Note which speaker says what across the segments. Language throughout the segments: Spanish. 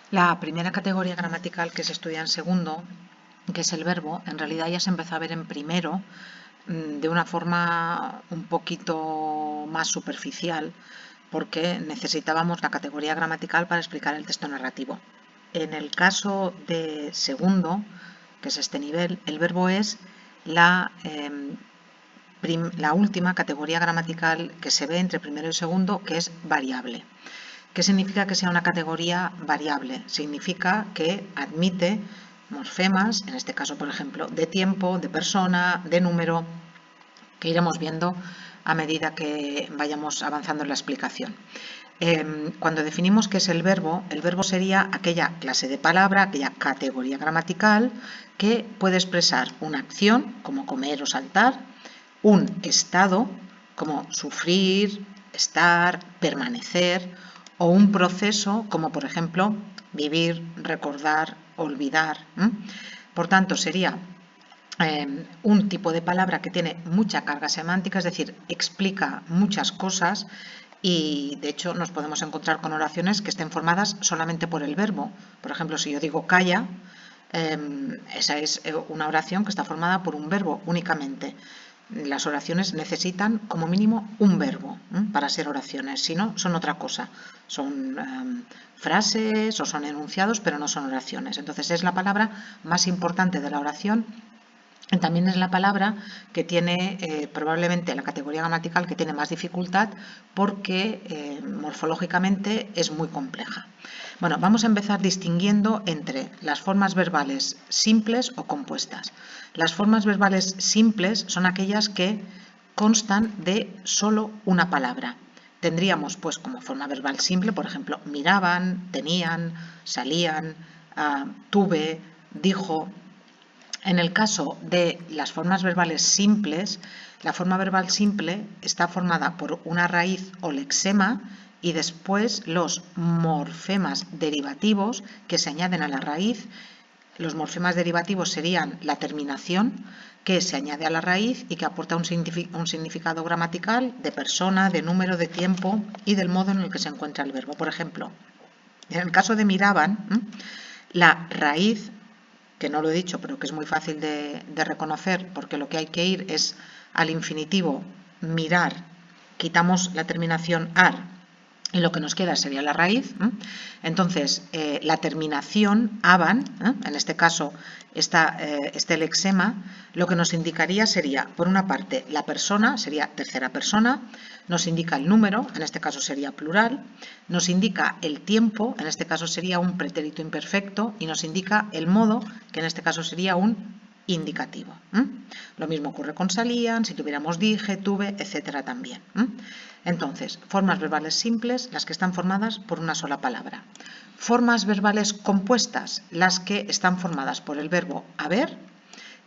Speaker 1: La primera categoría gramatical que se estudia en segundo, que es el verbo, en realidad ya se empezó a ver en primero de una forma un poquito más superficial, porque necesitábamos la categoría gramatical para explicar el texto narrativo. En el caso de segundo, que es este nivel, el verbo es la última categoría gramatical que se ve entre primero y segundo, que es variable. ¿Qué significa que sea una categoría variable? Significa que admite morfemas, en este caso, por ejemplo, de tiempo, de persona, de número, que iremos viendo a medida que vayamos avanzando en la explicación. Cuando definimos qué es el verbo sería aquella clase de palabra, aquella categoría gramatical que puede expresar una acción, como comer o saltar, un estado, como sufrir, estar, permanecer, o un proceso, como por ejemplo vivir, recordar, olvidar. Por tanto, sería un tipo de palabra que tiene mucha carga semántica, es decir, explica muchas cosas y de hecho nos podemos encontrar con oraciones que estén formadas solamente por el verbo. Por ejemplo, si yo digo calla, esa es una oración que está formada por un verbo únicamente. Las oraciones necesitan como mínimo un verbo para ser oraciones, si no, son otra cosa. Son frases o son enunciados, pero no son oraciones. Entonces es la palabra más importante de la oración. También es la palabra que tiene probablemente la categoría gramatical que tiene más dificultad porque morfológicamente es muy compleja. Bueno, vamos a empezar distinguiendo entre las formas verbales simples o compuestas. Las formas verbales simples son aquellas que constan de solo una palabra. Tendríamos pues como forma verbal simple, por ejemplo, miraban, tenían, salían, tuve, dijo. En el caso de las formas verbales simples, la forma verbal simple está formada por una raíz o lexema y después los morfemas derivativos que se añaden a la raíz. Los morfemas derivativos serían la terminación que se añade a la raíz y que aporta un significado gramatical de persona, de número, de tiempo y del modo en el que se encuentra el verbo. Por ejemplo, en el caso de miraban, la raíz, que no lo he dicho, pero que es muy fácil de reconocer, porque lo que hay que ir es al infinitivo mirar, quitamos la terminación ar y lo que nos queda sería la raíz. Entonces, la terminación aban, en este caso este lexema, lo que nos indicaría sería, por una parte, la persona, sería tercera persona, nos indica el número, en este caso sería plural, nos indica el tiempo, en este caso sería un pretérito imperfecto, y nos indica el modo, que en este caso sería un indicativo. Lo mismo ocurre con salían, si tuviéramos dije, tuve, etcétera también. Entonces, formas verbales simples, las que están formadas por una sola palabra. Formas verbales compuestas, las que están formadas por el verbo haber,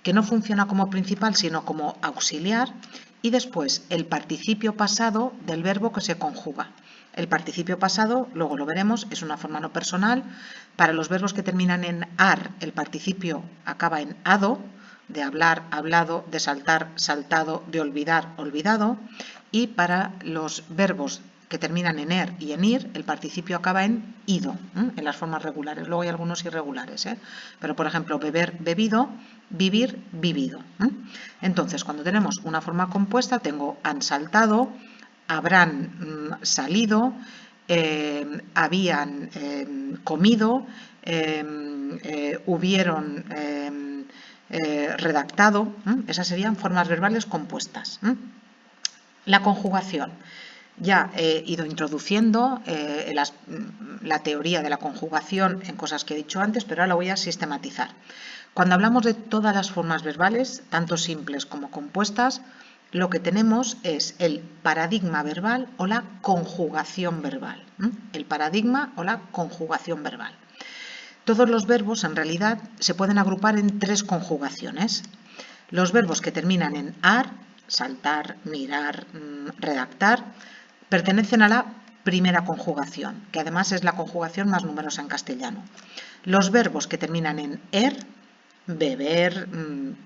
Speaker 1: que no funciona como principal sino como auxiliar, y después el participio pasado del verbo que se conjuga. El participio pasado, luego lo veremos, es una forma no personal. Para los verbos que terminan en ar, el participio acaba en ado, de hablar, hablado, de saltar, saltado, de olvidar, olvidado. Y para los verbos que terminan en er y en ir, el participio acaba en ido, en las formas regulares. Luego hay algunos irregulares, pero por ejemplo, beber, bebido, vivir, vivido. Entonces, cuando tenemos una forma compuesta, tengo han saltado, habrán salido, habían comido, hubieron redactado. Esas serían formas verbales compuestas. La conjugación. Ya he ido introduciendo la teoría de la conjugación en cosas que he dicho antes, pero ahora la voy a sistematizar. Cuando hablamos de todas las formas verbales, tanto simples como compuestas, lo que tenemos es el paradigma verbal o la conjugación verbal. El paradigma o la conjugación verbal. Todos los verbos, en realidad, se pueden agrupar en tres conjugaciones. Los verbos que terminan en ar, saltar, mirar, redactar, pertenecen a la primera conjugación, que además es la conjugación más numerosa en castellano. Los verbos que terminan en er, beber,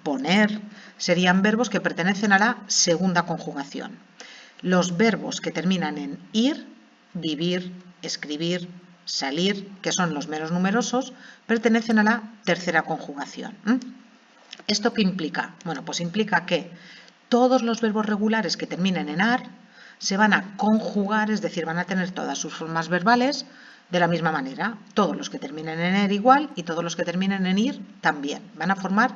Speaker 1: poner, serían verbos que pertenecen a la segunda conjugación. Los verbos que terminan en ir, vivir, escribir, salir, que son los meros numerosos, pertenecen a la tercera conjugación. ¿Esto qué implica? Bueno, pues implica que todos los verbos regulares que terminen en ar se van a conjugar, es decir, van a tener todas sus formas verbales de la misma manera. Todos los que terminen en er igual y todos los que terminen en ir también. Van a formar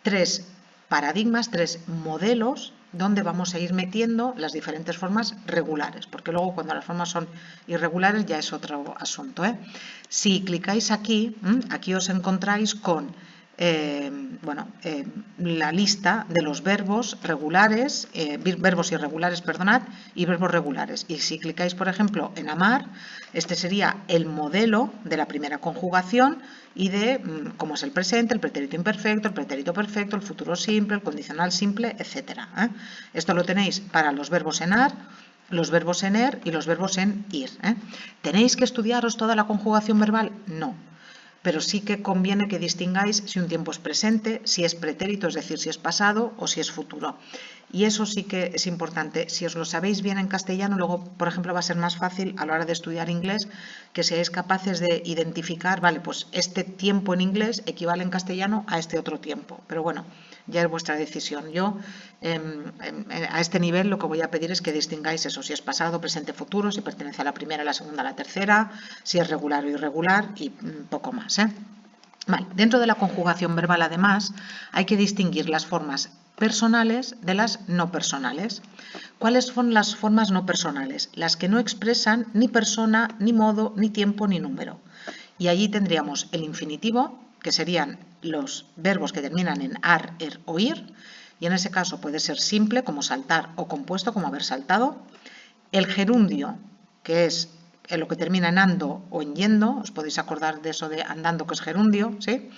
Speaker 1: 3 paradigmas, 3 modelos donde vamos a ir metiendo las diferentes formas regulares, porque luego cuando las formas son irregulares ya es otro asunto. Si clicáis aquí, aquí os encontráis con la lista de los verbos regulares, verbos irregulares, perdonad, y verbos regulares. Y si clicáis, por ejemplo, en amar, este sería el modelo de la primera conjugación y de cómo es el presente, el pretérito imperfecto, el pretérito perfecto, el futuro simple, el condicional simple, etc. Esto lo tenéis para los verbos en ar, los verbos en er y los verbos en ir. ¿Tenéis que estudiaros toda la conjugación verbal? No. Pero sí que conviene que distingáis si un tiempo es presente, si es pretérito, es decir, si es pasado o si es futuro. Y eso sí que es importante. Si os lo sabéis bien en castellano, luego, por ejemplo, va a ser más fácil a la hora de estudiar inglés que seáis capaces de identificar, vale, pues este tiempo en inglés equivale en castellano a este otro tiempo. Pero bueno, ya es vuestra decisión. Yo, a este nivel, lo que voy a pedir es que distingáis eso, si es pasado, presente, futuro, si pertenece a la primera, a la segunda, a la tercera, si es regular o irregular y poco más. Vale. Dentro de la conjugación verbal, además, hay que distinguir las formas personales de las no personales. ¿Cuáles son las formas no personales? Las que no expresan ni persona, ni modo, ni tiempo, ni número. Y allí tendríamos el infinitivo, que serían los verbos que terminan en ar, er o ir, y en ese caso puede ser simple, como saltar, o compuesto, como haber saltado. El gerundio, que es lo que termina en ando o en yendo, os podéis acordar de eso de andando, que es gerundio, ¿sí?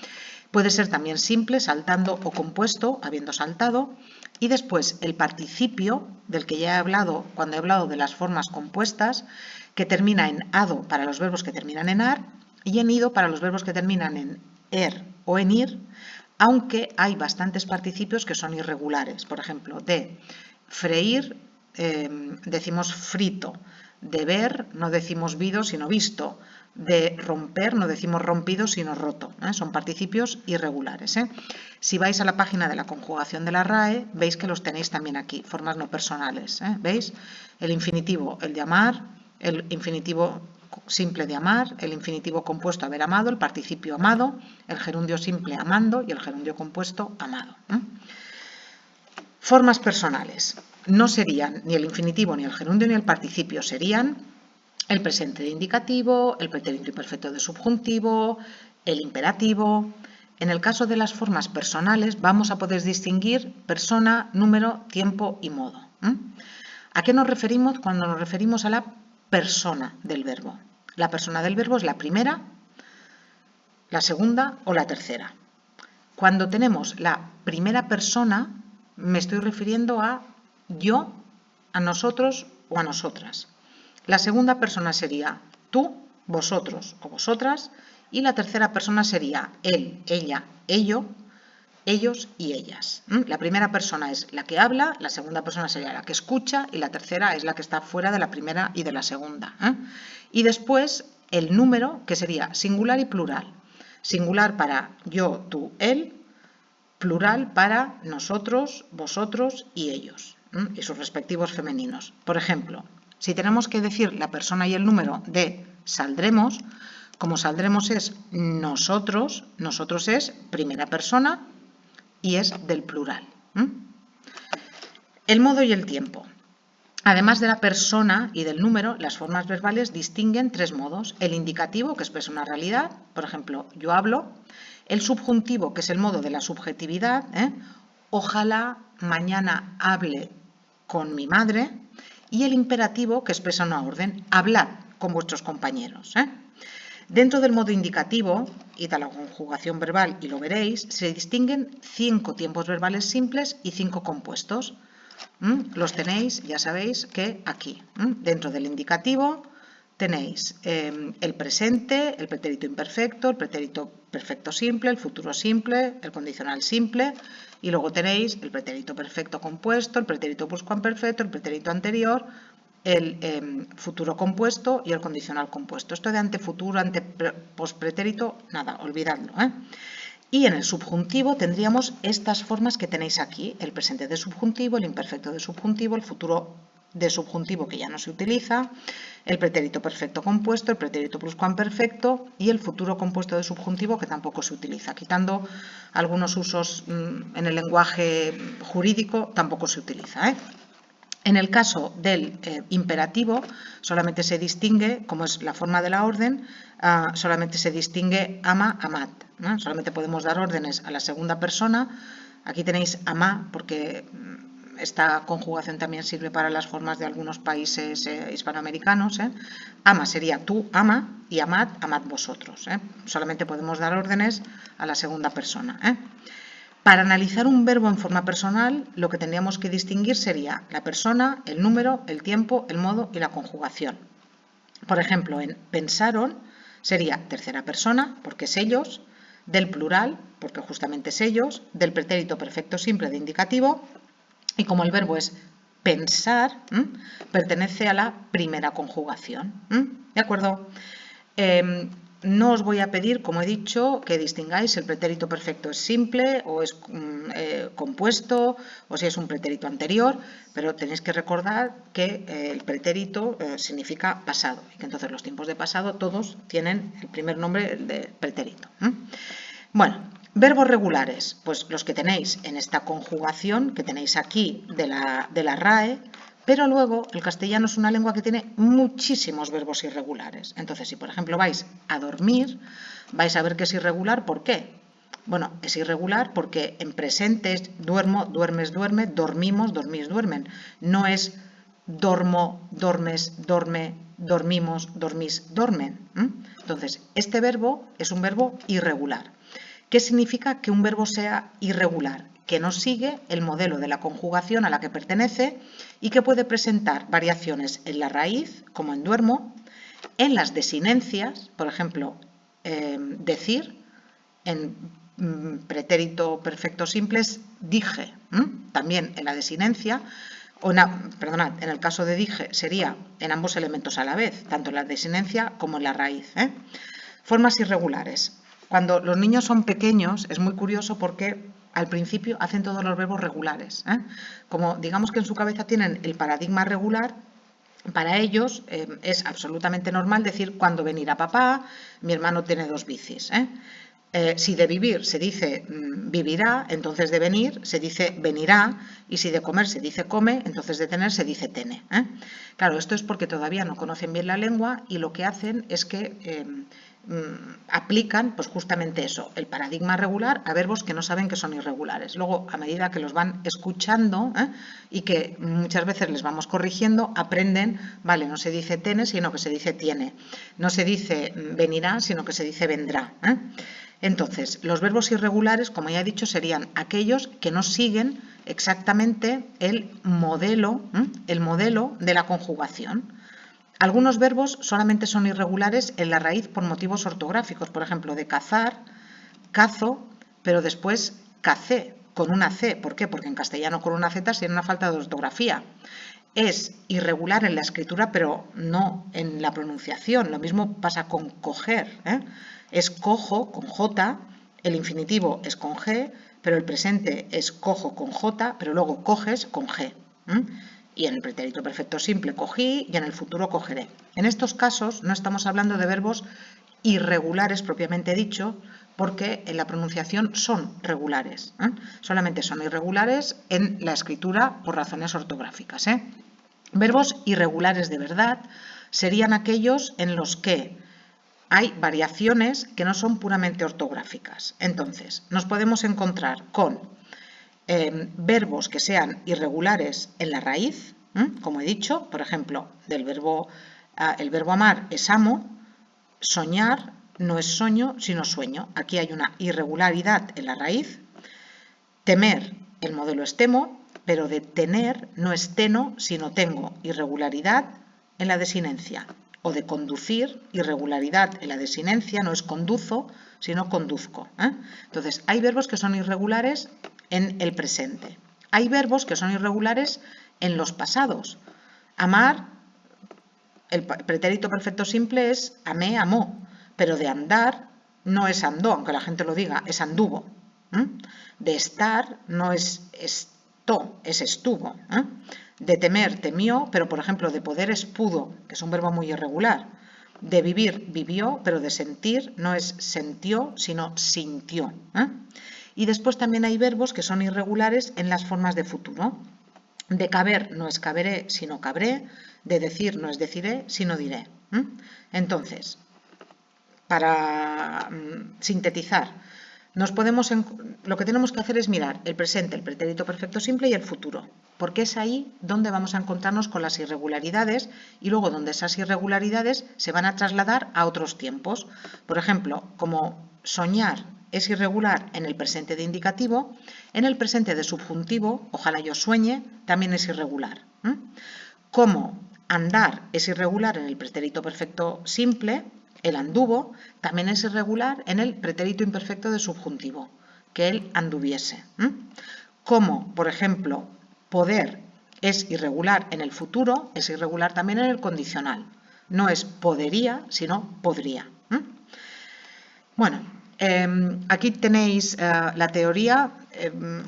Speaker 1: Puede ser también simple, saltando, o compuesto, habiendo saltado. Y después el participio, del que ya he hablado cuando he hablado de las formas compuestas, que termina en ado para los verbos que terminan en ar y en ido para los verbos que terminan en er o en ir, aunque hay bastantes participios que son irregulares. Por ejemplo, de freír decimos frito, de ver no decimos vido sino visto, de romper no decimos rompido sino roto. Son participios irregulares. Si vais a la página de la conjugación de la RAE, veis que los tenéis también aquí, formas no personales. ¿Veis? El infinitivo, el de amar, el infinitivo simple de amar, el infinitivo compuesto haber amado, el participio amado, el gerundio simple amando y el gerundio compuesto amado. Formas personales. No serían ni el infinitivo, ni el gerundio, ni el participio. Serían el presente de indicativo, el pretérito imperfecto de subjuntivo, el imperativo. En el caso de las formas personales vamos a poder distinguir persona, número, tiempo y modo. ¿A qué nos referimos cuando nos referimos a la persona del verbo? La persona del verbo es la primera, la segunda o la tercera. Cuando tenemos la primera persona, me estoy refiriendo a yo, a nosotros o a nosotras. La segunda persona sería tú, vosotros o vosotras, y la tercera persona sería él, ella, ello, ellos y ellas. La primera persona es la que habla, la segunda persona sería la que escucha y la tercera es la que está fuera de la primera y de la segunda. Y después el número, que sería singular y plural. Singular para yo, tú, él, plural para nosotros, vosotros y ellos, y sus respectivos femeninos. Por ejemplo, si tenemos que decir la persona y el número de saldremos, como saldremos es nosotros, nosotros es primera persona y es del plural. El modo y el tiempo. Además de la persona y del número, las formas verbales distinguen 3 modos. El indicativo, que expresa una realidad, por ejemplo, yo hablo. El subjuntivo, que es el modo de la subjetividad, ojalá mañana hable con mi madre. Y el imperativo, que expresa una orden, hablad con vuestros compañeros. Dentro del modo indicativo y de la conjugación verbal, y lo veréis, se distinguen 5 tiempos verbales simples y 5 compuestos. Los tenéis, ya sabéis, que aquí. Dentro del indicativo tenéis el presente, el pretérito imperfecto, el pretérito perfecto simple, el futuro simple, el condicional simple, y luego tenéis el pretérito perfecto compuesto, el pretérito pluscuamperfecto, el pretérito anterior, el futuro compuesto y el condicional compuesto. Esto de antefuturo, pospretérito, nada, olvidadlo, ¿eh? Y en el subjuntivo tendríamos estas formas que tenéis aquí, el presente de subjuntivo, el imperfecto de subjuntivo, el futuro de subjuntivo que ya no se utiliza, el pretérito perfecto compuesto, el pretérito pluscuamperfecto y el futuro compuesto de subjuntivo que tampoco se utiliza. Quitando algunos usos en el lenguaje jurídico, tampoco se utiliza, ¿eh? En el caso del imperativo, solamente se distingue, como es la forma de la orden, solamente se distingue ama, amad, ¿no? Solamente podemos dar órdenes a la segunda persona. Aquí tenéis ama, porque esta conjugación también sirve para las formas de algunos países hispanoamericanos, ¿eh? Ama sería tú, ama, y amad, amad vosotros, ¿eh? Solamente podemos dar órdenes a la segunda persona, ¿eh? Para analizar un verbo en forma personal, lo que tendríamos que distinguir sería la persona, el número, el tiempo, el modo y la conjugación. Por ejemplo, en pensaron sería tercera persona, porque es ellos, del plural, porque justamente es ellos, del pretérito perfecto simple de indicativo, y como el verbo es pensar, pertenece a la primera conjugación. ¿De acuerdo? No os voy a pedir, como he dicho, que distingáis el pretérito perfecto es simple o es compuesto o si es un pretérito anterior, pero tenéis que recordar que el pretérito significa pasado y que entonces los tiempos de pasado todos tienen el primer nombre de pretérito. Bueno, verbos regulares, pues los que tenéis en esta conjugación que tenéis aquí de la RAE, pero luego el castellano es una lengua que tiene muchísimos verbos irregulares. Entonces, si por ejemplo vais a dormir, vais a ver que es irregular. ¿Por qué? Bueno, es irregular porque en presente es duermo, duermes, duerme, dormimos, dormís, duermen. No es dormo, dormes, dorme, dormimos, dormís, duermen. Entonces, este verbo es un verbo irregular. ¿Qué significa que un verbo sea irregular? Que no sigue el modelo de la conjugación a la que pertenece y que puede presentar variaciones en la raíz, como en duermo, en las desinencias, por ejemplo, decir, en pretérito perfecto simple es dije, también en la desinencia, perdonad, en el caso de dije sería en ambos elementos a la vez, tanto en la desinencia como en la raíz. Formas irregulares. Cuando los niños son pequeños es muy curioso porque al principio hacen todos los verbos regulares. Como digamos que en su cabeza tienen el paradigma regular, para ellos es absolutamente normal decir cuando venirá papá, mi hermano tiene 2 bicis. Si de vivir se dice vivirá, entonces de venir se dice venirá, y si de comer se dice come, entonces de tener se dice tene. Claro, esto es porque todavía no conocen bien la lengua y lo que hacen es que aplican pues justamente eso, el paradigma regular a verbos que no saben que son irregulares. Luego, a medida que los van escuchando y que muchas veces les vamos corrigiendo, aprenden, vale, no se dice tene, sino que se dice tiene. No se dice venirá, sino que se dice vendrá. Entonces, los verbos irregulares, como ya he dicho, serían aquellos que no siguen exactamente el modelo de la conjugación. Algunos verbos solamente son irregulares en la raíz por motivos ortográficos, por ejemplo, de cazar, cazo, pero después cacé, con una C. ¿Por qué? Porque en castellano con una Z tiene una falta de ortografía. Es irregular en la escritura, pero no en la pronunciación. Lo mismo pasa con coger. Es cojo con J, el infinitivo es con G, pero el presente es cojo con J, pero luego coges con G. Y en el pretérito perfecto simple cogí y en el futuro cogeré. En estos casos no estamos hablando de verbos irregulares propiamente dicho, porque en la pronunciación son regulares. Solamente son irregulares en la escritura por razones ortográficas. Verbos irregulares de verdad serían aquellos en los que hay variaciones que no son puramente ortográficas. Entonces, nos podemos encontrar con verbos que sean irregulares en la raíz, como he dicho, por ejemplo, el verbo amar es amo, soñar no es sueño, sino sueño. Aquí hay una irregularidad en la raíz. Temer, el modelo es temo, pero de tener no es teno, sino tengo. Irregularidad en la desinencia. O de conducir, irregularidad en la desinencia, no es conduzo, sino conduzco. Entonces, hay verbos que son irregulares en el presente. Hay verbos que son irregulares en los pasados. Amar el pretérito perfecto simple es amé, amó, pero de andar no es andó, aunque la gente lo diga, es anduvo. De estar no es estó, es estuvo. De temer, temió, pero por ejemplo de poder es pudo, que es un verbo muy irregular. De vivir, vivió, pero de sentir no es sentió, sino sintió. Y después también hay verbos que son irregulares en las formas de futuro. De caber no es caberé, sino cabré. De decir no es deciré, sino diré. Entonces, para sintetizar, lo que tenemos que hacer es mirar el presente, el pretérito perfecto simple y el futuro, porque es ahí donde vamos a encontrarnos con las irregularidades y luego donde esas irregularidades se van a trasladar a otros tiempos. Por ejemplo, como soñar es irregular en el presente de indicativo, en el presente de subjuntivo, ojalá yo sueñe, también es irregular. Como andar es irregular en el pretérito perfecto simple, el anduvo también es irregular en el pretérito imperfecto de subjuntivo, que él anduviese. Como, por ejemplo, poder es irregular en el futuro, es irregular también en el condicional. No es podería, sino podría. Bueno, aquí tenéis la teoría.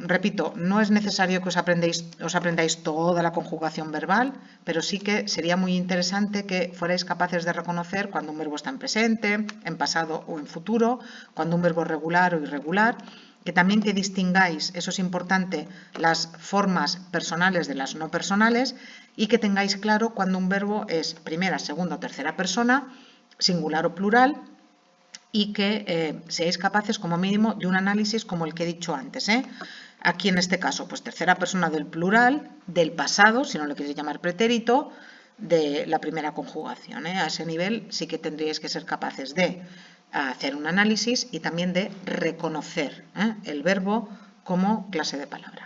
Speaker 1: Repito, no es necesario que os aprendáis toda la conjugación verbal, pero sí que sería muy interesante que fuerais capaces de reconocer cuando un verbo está en presente, en pasado o en futuro, cuando un verbo es regular o irregular, que también que distingáis, eso es importante, las formas personales de las no personales y que tengáis claro cuando un verbo es primera, segunda o tercera persona, singular o plural, y que seáis capaces como mínimo de un análisis como el que he dicho antes. Aquí en este caso, pues tercera persona del plural, del pasado, si no lo queréis llamar pretérito, de la primera conjugación. A ese nivel sí que tendríais que ser capaces de hacer un análisis y también de reconocer el verbo como clase de palabra.